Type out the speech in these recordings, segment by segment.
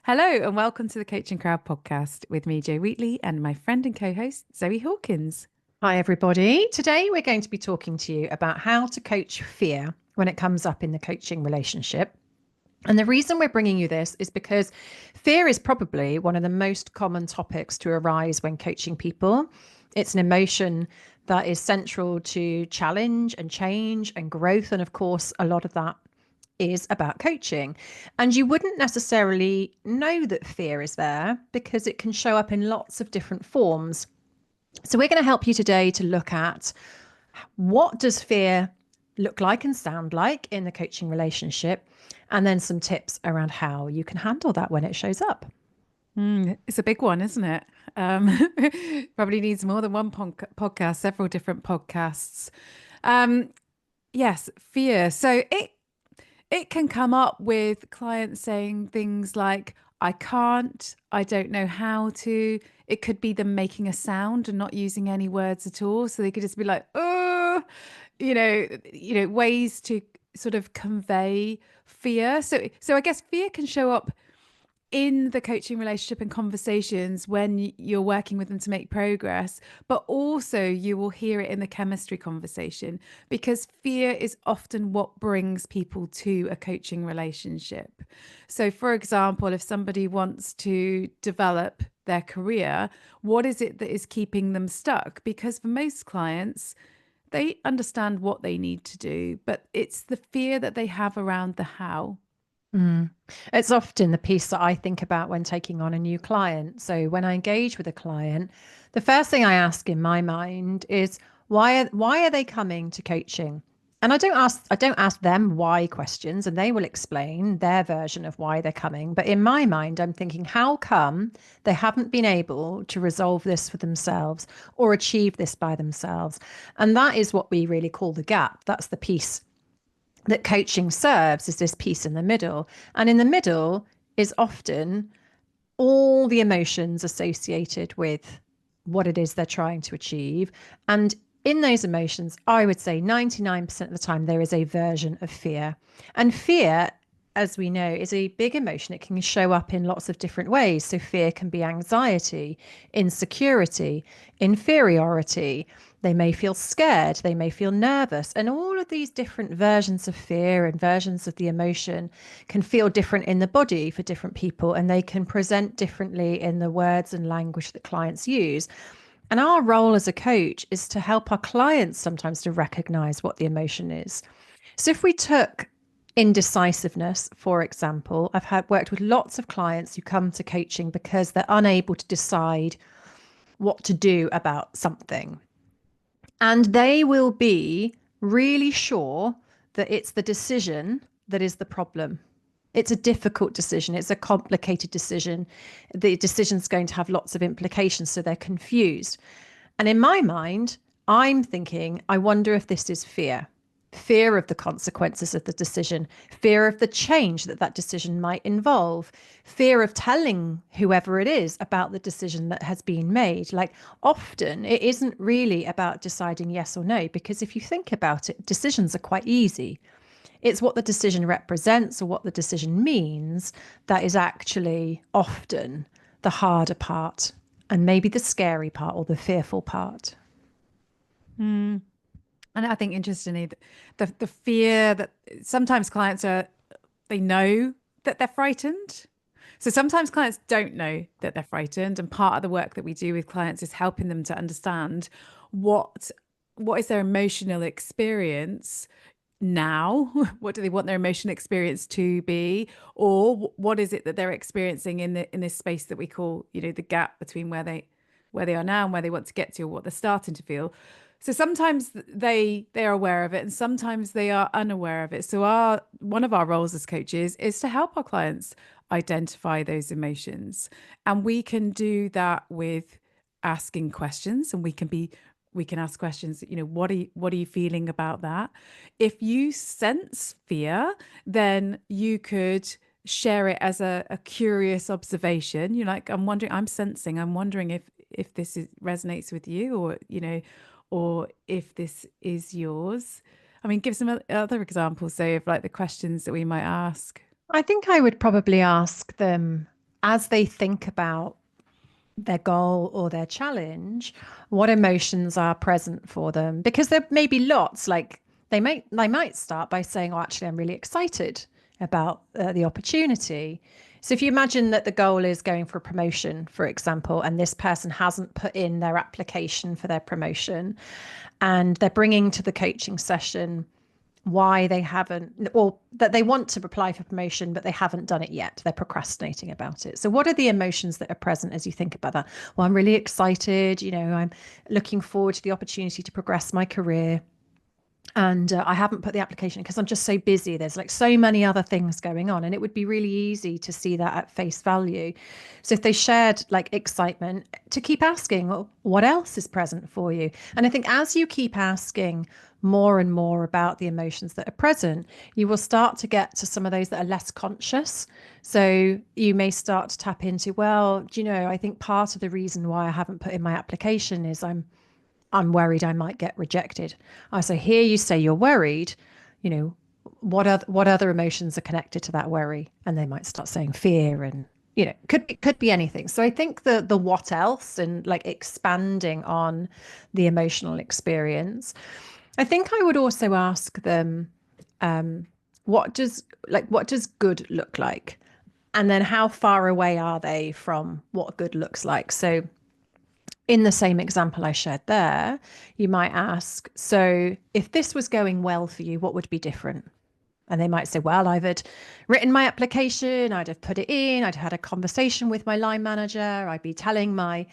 Hello and welcome to the Coaching Crowd podcast with me, Jo Wheatley, and my friend and co-host, Zoe Hawkins. Hi, everybody. Today we're going to be talking to you about how to coach fear when it comes up in the coaching relationship. And the reason we're bringing you this is because fear is probably one of the most common topics to arise when coaching people. It's an emotion that is central to challenge and change and growth. And of course, a lot of that is about coaching. And you wouldn't necessarily know that fear is there because it can show up in lots of different forms. So we're going to help you today to look at what does fear look like and sound like in the coaching relationship, and then some tips around how you can handle that when it shows up. It's a big one, isn't it? Probably needs more than one podcast, several different podcasts. Um, yes, fear. So it can come up with clients saying things like, I can't, I don't know how to. It could be them making a sound and not using any words at all. So they could just be like, oh, ways to sort of convey fear. So I guess fear can show up in the coaching relationship and conversations when you're working with them to make progress, but also you will hear it in the chemistry conversation because fear is often what brings people to a coaching relationship. So, for example, if somebody wants to develop their career, what is it that is keeping them stuck? Because for most clients, they understand what they need to do, but it's the fear that they have around the how. Mm. It's often the piece that I think about when taking on a new client. So when I engage with a client, the first thing I ask in my mind is why are they coming to coaching? And I don't ask them why questions, and they will explain their version of why they're coming. But in my mind, I'm thinking, how come they haven't been able to resolve this for themselves or achieve this by themselves? And that is what we really call the gap. That's the piece that coaching serves, is this piece in the middle. And in the middle is often all the emotions associated with what it is they're trying to achieve. And in those emotions, I would say 99% of the time, there is a version of fear. And fear, as we know, is a big emotion. It can show up in lots of different ways. So fear can be anxiety, insecurity, inferiority. They may feel scared, they may feel nervous. And all of these different versions of fear and versions of the emotion can feel different in the body for different people, and they can present differently in the words and language that clients use. And our role as a coach is to help our clients sometimes to recognize what the emotion is. So if we took indecisiveness, for example, worked with lots of clients who come to coaching because they're unable to decide what to do about something. And they will be really sure that it's the decision that is the problem. It's a difficult decision. It's a complicated decision. The decision's going to have lots of implications, so they're confused. And in my mind, I'm thinking, I wonder if this is fear. Fear of the consequences of the decision, fear of the change that that decision might involve, fear of telling whoever it is about the decision that has been made. Like, often it isn't really about deciding yes or no, because if you think about it, decisions are quite easy. It's what the decision represents or what the decision means that is actually often the harder part, and maybe the scary part or the fearful part. Mm. And I think interestingly, the fear that sometimes clients they know that they're frightened. So sometimes clients don't know that they're frightened, and part of the work that we do with clients is helping them to understand what what is their emotional experience now. What do they want their emotional experience to be, or what is it that they're experiencing in this space that we call, the gap between where they are now and where they want to get to, or what they're starting to feel. So sometimes they are aware of it and sometimes they are unaware of it. So our one of our roles as coaches is to help our clients identify those emotions. And we can do that with asking questions, and we can ask questions, what are you feeling about that? If you sense fear, then you could share it as a curious observation. You're like, I'm wondering if resonates with you, or if this is yours. I mean, give some other examples, say, of like the questions that we might ask. I think I would probably ask them, as they think about their goal or their challenge, what emotions are present for them? Because there may be lots, like they might start by saying, oh, actually, I'm really excited about the opportunity. So if you imagine that the goal is going for a promotion, for example, and this person hasn't put in their application for their promotion, and they're bringing to the coaching session why they haven't, or that they want to apply for promotion, but they haven't done it yet. They're procrastinating about it. So what are the emotions that are present as you think about that? Well, I'm really excited. I'm looking forward to the opportunity to progress my career. And I haven't put the application because I'm just so busy. There's like so many other things going on, and it would be really easy to see that at face value. So if they shared like excitement, to keep asking, well, what else is present for you? And I think as you keep asking more and more about the emotions that are present, you will start to get to some of those that are less conscious. So you may start to tap into, well, I think part of the reason why I haven't put in my application is I'm worried I might get rejected. I so here you say you're worried, you know, what other emotions are connected to that worry? And they might start saying fear, and could be anything. So I think the what else, and like expanding on the emotional experience. I think I would also ask them, what does good look like? And then how far away are they from what good looks like? So in the same example I shared there, you might ask, so if this was going well for you, what would be different? And they might say, well, I've had written my application, I'd have put it in, I'd had a conversation with my line manager, I'd be telling my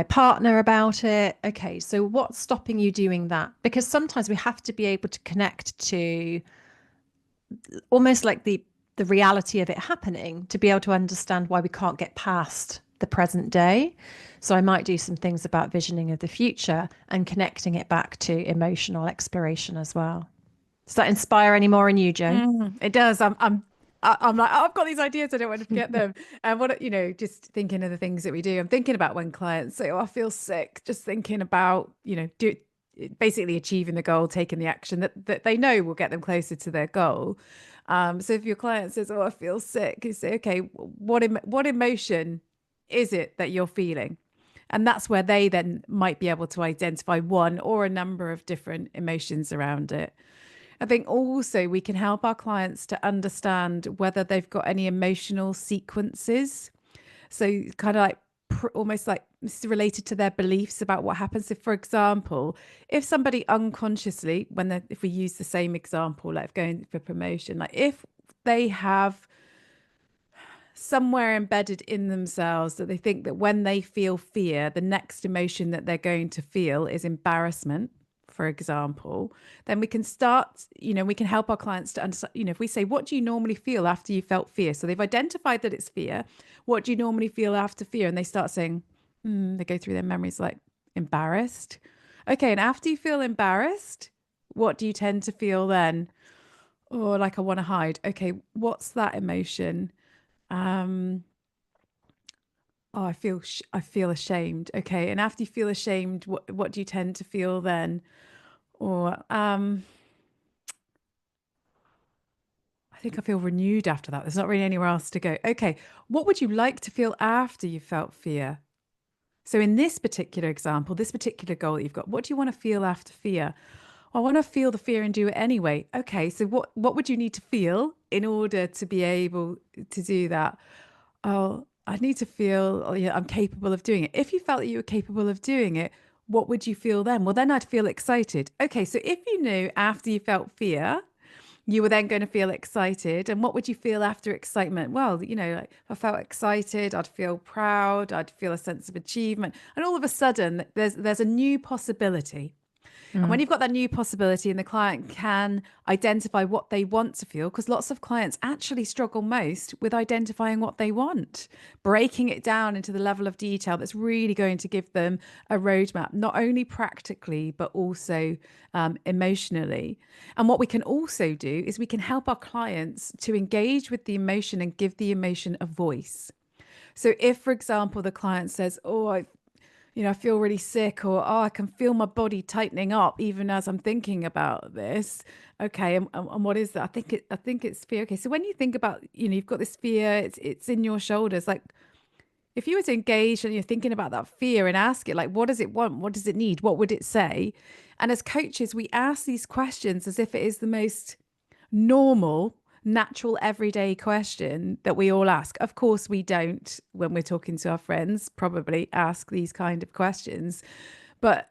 partner about it. Okay, so what's stopping you doing that? Because sometimes we have to be able to connect to almost like the reality of it happening to be able to understand why we can't get past the present day. So I might do some things about visioning of the future and connecting it back to emotional exploration as well. Does that inspire any more in you, Jo? It does. I'm like, oh, I've got these ideas. I don't want to forget them. And just thinking of the things that we do. I'm thinking about when clients say, "Oh, I feel sick." Just thinking about, basically achieving the goal, taking the action that they know will get them closer to their goal. So if your client says, "Oh, I feel sick," you say, "Okay, what emotion is it that you're feeling?" And that's where they then might be able to identify one or a number of different emotions around it. I think also we can help our clients to understand whether they've got any emotional sequences. So, kind of like almost like this is related to their beliefs about what happens. If, for example, if somebody unconsciously, if we use the same example, like going for promotion, like if they have somewhere embedded in themselves that they think that when they feel fear, the next emotion that they're going to feel is embarrassment, for example, then we can start, we can help our clients to understand, if we say, what do you normally feel after you felt fear? So they've identified that it's fear. What do you normally feel after fear? And they start saying, they go through their memories like embarrassed. Okay. And after you feel embarrassed, what do you tend to feel then? Or like I want to hide. Okay. What's that emotion? Um, oh, I feel ashamed. Okay. And after you feel ashamed, what do you tend to feel then? Or I think I feel renewed after that. There's not really anywhere else to go. Okay. What would you like to feel after you felt fear? So in this particular example, this particular goal that you've got, what do you want to feel after fear? I want to feel the fear and do it anyway. Okay, so what would you need to feel in order to be able to do that? Oh, I need to feel, oh yeah, I'm capable of doing it. If you felt that you were capable of doing it, what would you feel then? Well, then I'd feel excited. Okay, so if you knew after you felt fear, you were then going to feel excited. And what would you feel after excitement? Well, like if I felt excited, I'd feel proud, I'd feel a sense of achievement. And all of a sudden, there's a new possibility. And when Mm. you've got that new possibility and the client can identify what they want to feel, because lots of clients actually struggle most with identifying what they want, breaking it down into the level of detail that's really going to give them a roadmap, not only practically, but also emotionally. And what we can also do is we can help our clients to engage with the emotion and give the emotion a voice. So if, for example, the client says, "Oh, I feel really sick, or oh, I can feel my body tightening up even as I'm thinking about this. Okay, and what is that? I think it's fear. Okay, so when you think about, you've got this fear, it's in your shoulders. Like if you were to engage and you're thinking about that fear and ask it, like, what does it want? What does it need? What would it say? And as coaches, we ask these questions as if it is the most normal, natural, everyday question that we all ask. Of course, we don't, when we're talking to our friends, probably ask these kind of questions. But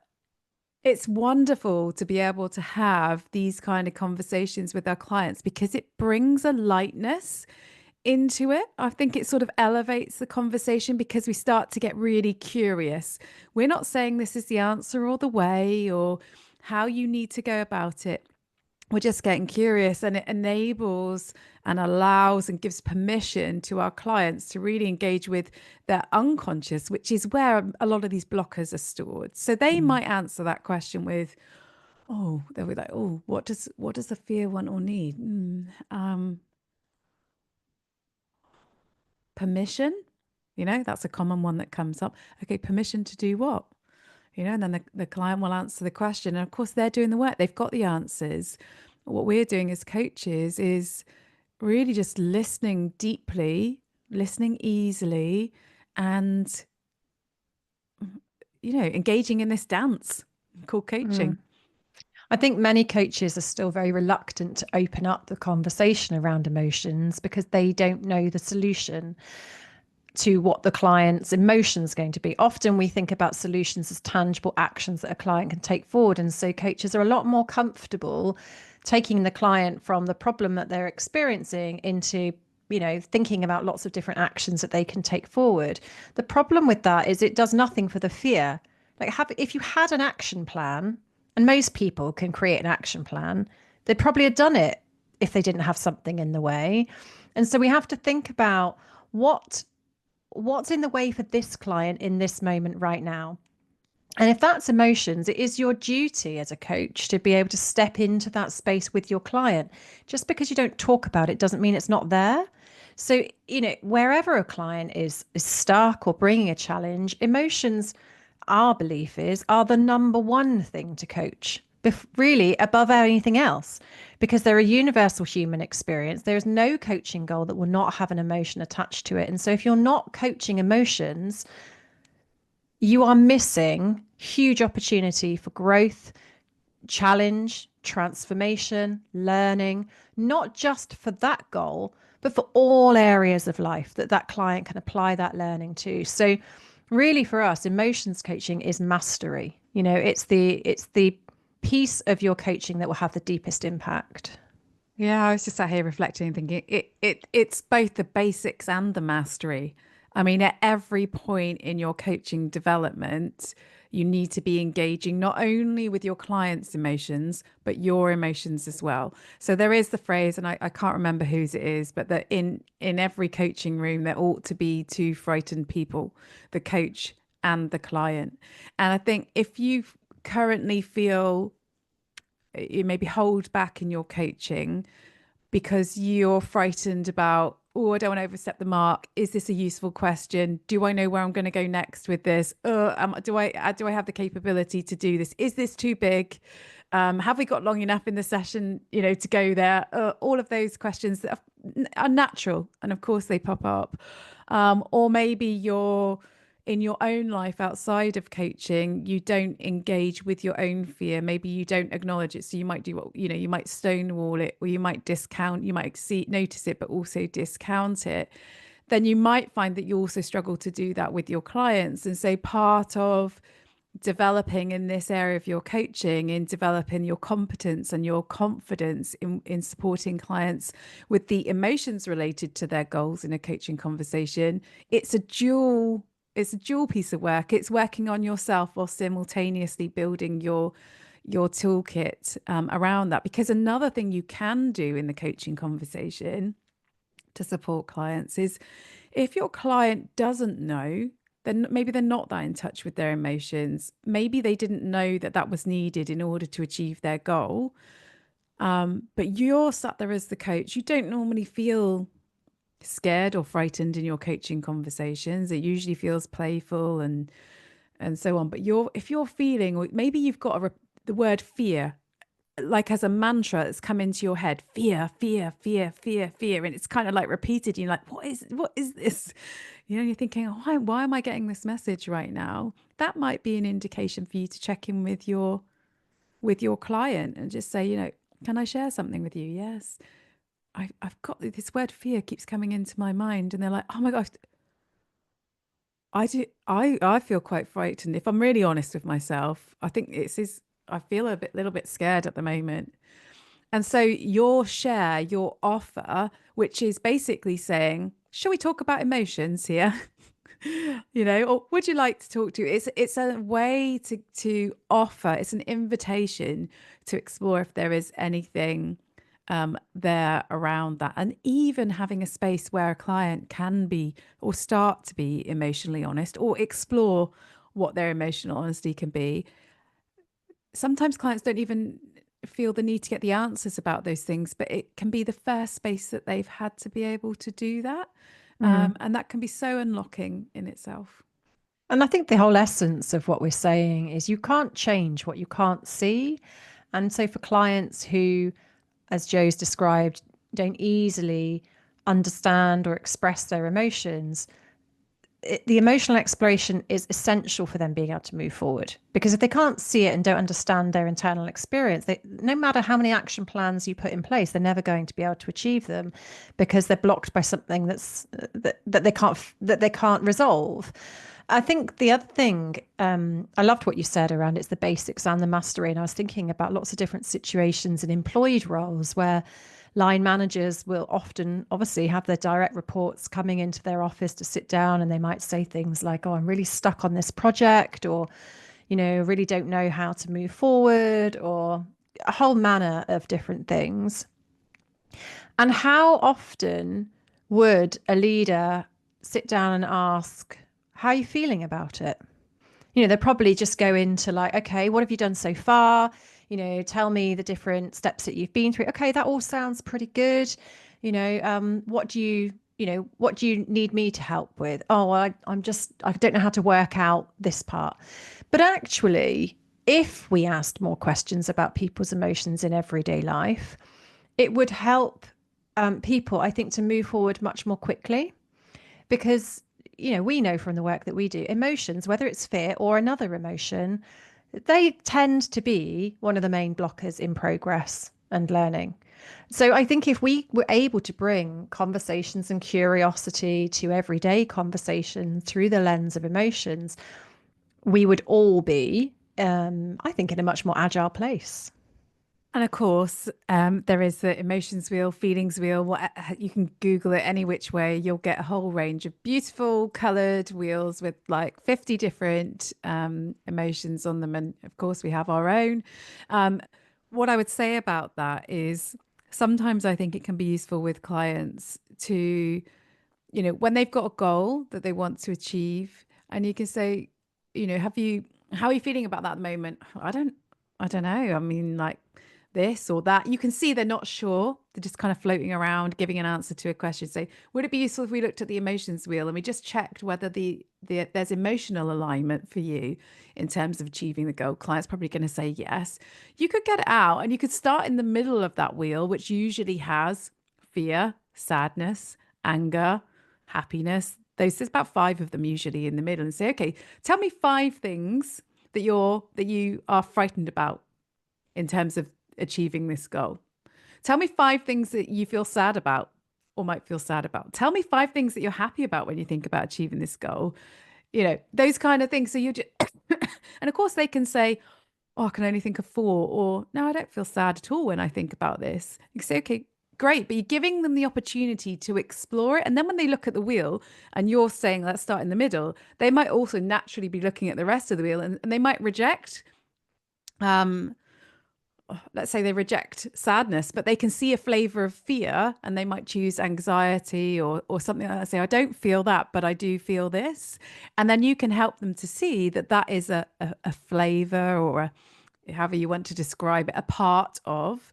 it's wonderful to be able to have these kind of conversations with our clients because it brings a lightness into it. I think it sort of elevates the conversation because we start to get really curious. We're not saying this is the answer or the way or how you need to go about it. We're just getting curious, and it enables and allows and gives permission to our clients to really engage with their unconscious, which is where a lot of these blockers are stored. So they Mm. might answer that question with, oh, they'll be like, oh, what does the fear want or need? Permission. That's a common one that comes up. Okay, permission to do what? And then the client will answer the question. And of course, they're doing the work, they've got the answers. What we're doing as coaches is really just listening deeply, listening easily, and, engaging in this dance called Mm. coaching. I think many coaches are still very reluctant to open up the conversation around emotions because they don't know the solution to what the client's emotion is going to be. Often we think about solutions as tangible actions that a client can take forward. And so coaches are a lot more comfortable taking the client from the problem that they're experiencing into, thinking about lots of different actions that they can take forward. The problem with that is it does nothing for the fear. Like if you had an action plan, and most people can create an action plan, they'd probably have done it if they didn't have something in the way. And so we have to think about what's in the way for this client in this moment right now. And if that's emotions, it is your duty as a coach to be able to step into that space with your client. Just because you don't talk about it doesn't mean it's not there. So, wherever a client is stuck or bringing a challenge, emotions, our belief is, are the number one thing to coach, really above anything else, because they're a universal human experience. There is no coaching goal that will not have an emotion attached to it. And so if you're not coaching emotions, you are missing huge opportunity for growth, challenge, transformation, learning, not just for that goal, but for all areas of life that client can apply that learning to. So really for us, emotions coaching is mastery. It's the piece of your coaching that will have the deepest impact. Yeah, I was just sat here reflecting and thinking it's both the basics and the mastery. I mean, at every point in your coaching development, you need to be engaging not only with your client's emotions, but your emotions as well. So there is the phrase, and I can't remember whose it is, but that in every coaching room, there ought to be two frightened people, the coach and the client. And I think if you currently feel you maybe hold back in your coaching because you're frightened about, oh, I don't want to overstep the mark. Is this a useful question? Do I know where I'm going to go next with this? Do I have the capability to do this? Is this too big? Have we got long enough in the session, to go there? All of those questions that are natural, and of course they pop up. Or maybe you're in your own life outside of coaching, you don't engage with your own fear. Maybe you don't acknowledge it. So you might do what, you might stonewall it, or you might discount, you might notice it, but also discount it. Then you might find that you also struggle to do that with your clients. And so part of developing in this area of your coaching, in developing your competence and your confidence in supporting clients with the emotions related to their goals in a coaching conversation, it's a dual piece of work. It's working on yourself while simultaneously building your toolkit around that. Because another thing you can do in the coaching conversation to support clients is, if your client doesn't know, then maybe they're not that in touch with their emotions. Maybe they didn't know that that was needed in order to achieve their goal. But you're sat there as the coach. You don't normally feel scared or frightened in your coaching conversations. It usually feels playful and and so on. But if you're feeling, or maybe you've got the word fear like as a mantra that's come into your head, fear, fear, fear, fear, fear, and it's kind of like repeated. You're like, what is this? You're thinking, oh, why am I getting this message right now? That might be an indication for you to check in with your client and just say, can I share something with you? Yes. I've got this word fear keeps coming into my mind, and they're like, oh my gosh, I do. I feel quite frightened. If I'm really honest with myself, I think I feel little bit scared at the moment. And so your share, your offer, which is basically saying, shall we talk about emotions here? Or would you like to talk to? It's a way to offer. It's an invitation to explore if there is anything there around that, and even having a space where a client can be or start to be emotionally honest or explore what their emotional honesty can be. Sometimes clients don't even feel the need to get the answers about those things, but it can be the first space that they've had to be able to do that. And that can be so unlocking in itself. And I think the whole essence of what we're saying is you can't change what you can't see. And so for clients who, as Joe's described, don't easily understand or express their emotions, the emotional exploration is essential for them being able to move forward. Because if they can't see it and don't understand their internal experience, no matter how many action plans you put in place, they're never going to be able to achieve them because they're blocked by something that they can't resolve. I think the other thing, I loved what you said around it's the basics and the mastery. And I was thinking about lots of different situations in employed roles where line managers will often obviously have their direct reports coming into their office to sit down, and they might say things like, oh, I'm really stuck on this project, or, really don't know how to move forward, or a whole manner of different things. And how often would a leader sit down and ask, how are you feeling about it? They'll probably just go into like, okay, what have you done so far? Tell me the different steps that you've been through. Okay, that all sounds pretty good. What do you need me to help with? Oh, I don't know how to work out this part. But actually, if we asked more questions about people's emotions in everyday life, it would help people, I think, to move forward much more quickly. Because we know from the work that we do, emotions, whether it's fear or another emotion, they tend to be one of the main blockers in progress and learning. So I think if we were able to bring conversations and curiosity to everyday conversation through the lens of emotions, we would all be, I think, in a much more agile place. And of course, there is the emotions wheel, feelings wheel. You can Google it any which way. You'll get a whole range of beautiful colored wheels with like 50 different emotions on them. And of course, we have our own. What I would say about that is sometimes I think it can be useful with clients to, when they've got a goal that they want to achieve, and you can say, how are you feeling about that at the moment? I don't know. I mean, like, this or that. You can see they're not sure. They're just kind of floating around, giving an answer to a question. So, would it be useful if we looked at the emotions wheel and we just checked whether there's emotional alignment for you in terms of achieving the goal? Client's probably going to say yes. You could get it out and you could start in the middle of that wheel, which usually has fear, sadness, anger, happiness. There's about 5 of them usually in the middle, and say, okay, tell me 5 things that you are frightened about in terms of achieving this goal. Tell me 5 things that you feel sad about or might feel sad about. Tell me 5 things that you're happy about when you think about achieving this goal. Those kind of things. So you just, and of course they can say, oh, I can only think of 4, or no, I don't feel sad at all when I think about this. You can say, okay, great, but you're giving them the opportunity to explore it. And then when they look at the wheel and you're saying, let's start in the middle, they might also naturally be looking at the rest of the wheel, and they might reject let's say they reject sadness, but they can see a flavor of fear and they might choose anxiety or something like that. Say, I don't feel that, but I do feel this. And then you can help them to see that that is a flavor, or however you want to describe it, a part of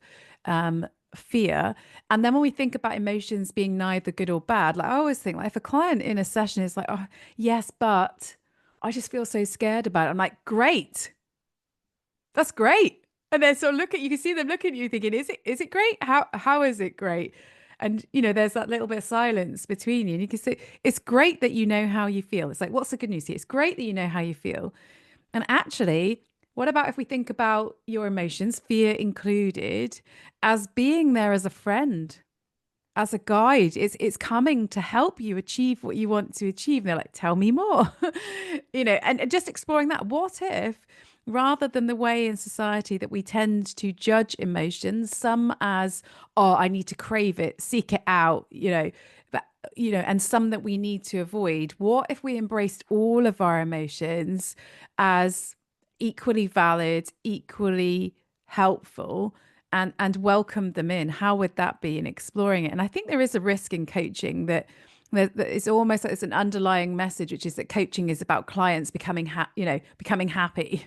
fear. And then when we think about emotions being neither good or bad, like I always think, like if a client in a session is like, oh, yes, but I just feel so scared about it. I'm like, great, that's great. And then sort of look at you can see them looking at you thinking, is it great? How is it great? And there's that little bit of silence between you. And you can say, it's great that you know how you feel. It's like, what's the good news here? It's great that you know how you feel. And actually, what about if we think about your emotions, fear included, as being there as a friend, as a guide? It's coming to help you achieve what you want to achieve. And they're like, tell me more. And just exploring that. What if, rather than the way in society that we tend to judge emotions, some as, oh, I need to crave it, seek it out, but and some that we need to avoid. What if we embraced all of our emotions as equally valid, equally helpful, and welcomed them in? How would that be in exploring it? And I think there is a risk in coaching that it's almost like it's an underlying message, which is that coaching is about clients becoming happy.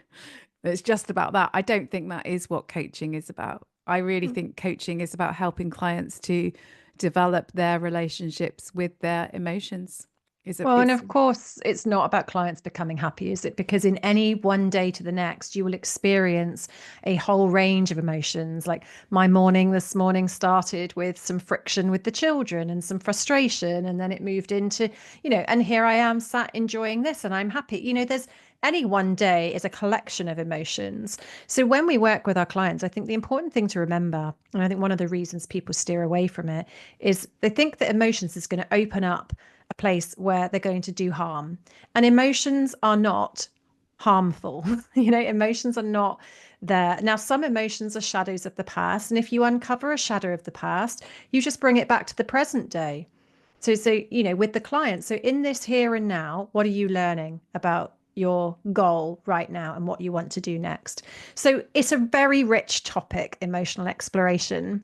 It's just about that. I don't think that is what coaching is about. I really think coaching is about helping clients to develop their relationships with their emotions. Well, and of course, it's not about clients becoming happy, is it? Because in any one day to the next, you will experience a whole range of emotions. Like my morning this morning started with some friction with the children and some frustration, and then it moved into, and here I am sat enjoying this and I'm happy. There's any one day is a collection of emotions. So when we work with our clients, I think the important thing to remember, and I think one of the reasons people steer away from it, is they think that emotions is going to open up a place where they're going to do harm. And emotions are not harmful. Emotions are not there. Now, some emotions are shadows of the past. And if you uncover a shadow of the past, you just bring it back to the present day. So, with the client, so in this here and now, what are you learning about your goal right now and what you want to do next? So it's a very rich topic, emotional exploration.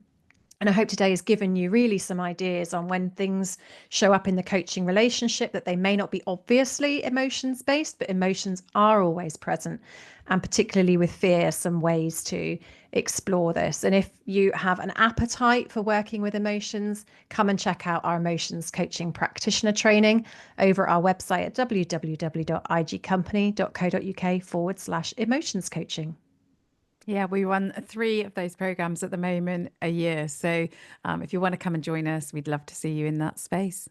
And I hope today has given you really some ideas on when things show up in the coaching relationship, that they may not be obviously emotions based, but emotions are always present. And particularly with fear, some ways to explore this. And if you have an appetite for working with emotions, come and check out our emotions coaching practitioner training over our website at www.igcompany.co.uk/emotions coaching. Yeah, we run 3 of those programs at the moment a year. So if you want to come and join us, we'd love to see you in that space.